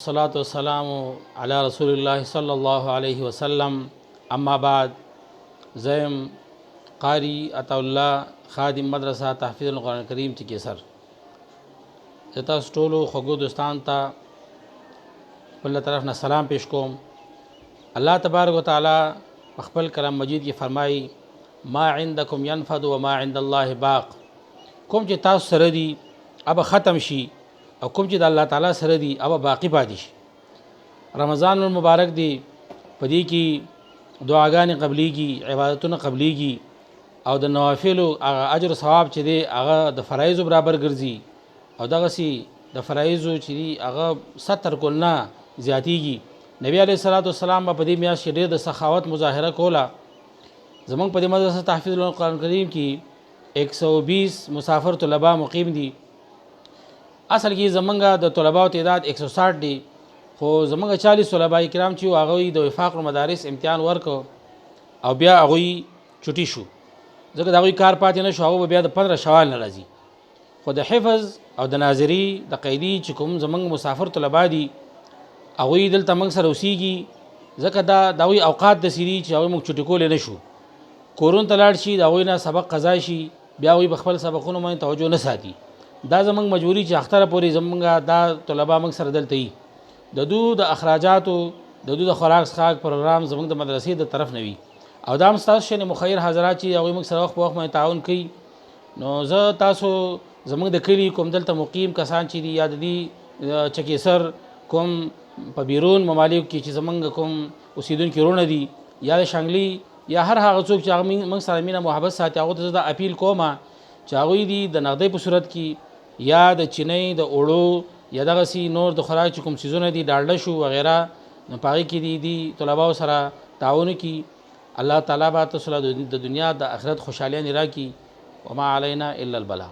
الصلاة والسلام على رسول الله صلی الله علیه وسلم. اما بعد، زیم قاری عطا الله خادم مدرسه تحفیظ القرآن کریم ټکی سر زتا ټولو خوږو دوستان ته بل طرف نه سلام پیش کوم. الله تبارک وتعالی خپل کلام مجید کې فرمایي ما عندکم ينفد وما عند الله باق. کوم چې تاسو سره دي اب ختم شي او کوم چې د الله تعالی سره دي اب باقی پاتې شي. رمضان المبارک دی، پدې کې دعاګانې قبليږي، عبادتونه قبليږي او د نوافل هغه اجر ثواب چې دی هغه د فرایض برابر ګرځي او دغه سي د فرایض چې دی هغه 70 کلنا زیاتیږي. نبی علیه الصلاۃ والسلام په دې میاشت کې ډېر د سخاوت مظاهره کوله. زمونږ په دې مدرسه تحفیظ القرآن کریم کې 120 مسافر طلبه مقیم دي. اصل کې زمونږ د طلباو تعداد 160 دي، خو زمونږ 40 طلبه کرام چې هغه د وفاق المدارس امتحان ورکو او بیا هغه چټي شو، ځکه دا غوي کار پاتې نه شو. هغه بیا د 15 شوال نه راځي. خو د حفظ او د ناظری د قیدی چې کوم زمونږ مسافر طلبه دي هغه دلته موږ سره اوسېږي، ځکه دا د غوي اوقات د سری چې هغه موږ چټي کول نه شو. کورون تلاړ شي دا غوي نه سبق قضا شي، بیا غوي بخپل سبقونو باندې توجه نه ساتي. دا زمونږ مجبوری چې اختره پوری زمونږ دا طلبه موږ سره دلته وي. د دو د اخراجاتو د دو د خوراک څښاک پروګرام زمونږ د مدرسې د طرف نه وي او دا مستاسو شنه مخیر حضرات چې هغه موږ سره وخت په وخت باندې تعاون کوي. نو زه تاسو زمونږ د کلی کوم دلته مقیم کسان چې دي یا د دې چکیسر کوم په بیرون ممالک کې چې زمونږ کوم اوسیدونکو رونه دي یا د شانګلی یا هر هغه څوک چې هغه موږ سره مینه محبت ساتي، هغه ته د اپیل کوم چې هغه دي د نقدې په صورت کې یا د چینی د اوړو یا دغه سي نور د خوراک کوم سيزونه دي ډالډه شو وغیرہ نو پاره کې دي طلباو سره تعاون کی. الله تعالی به تاسو د دنیا د آخرت خوشحالي نه راکړي. وما علينا الا البلاغ.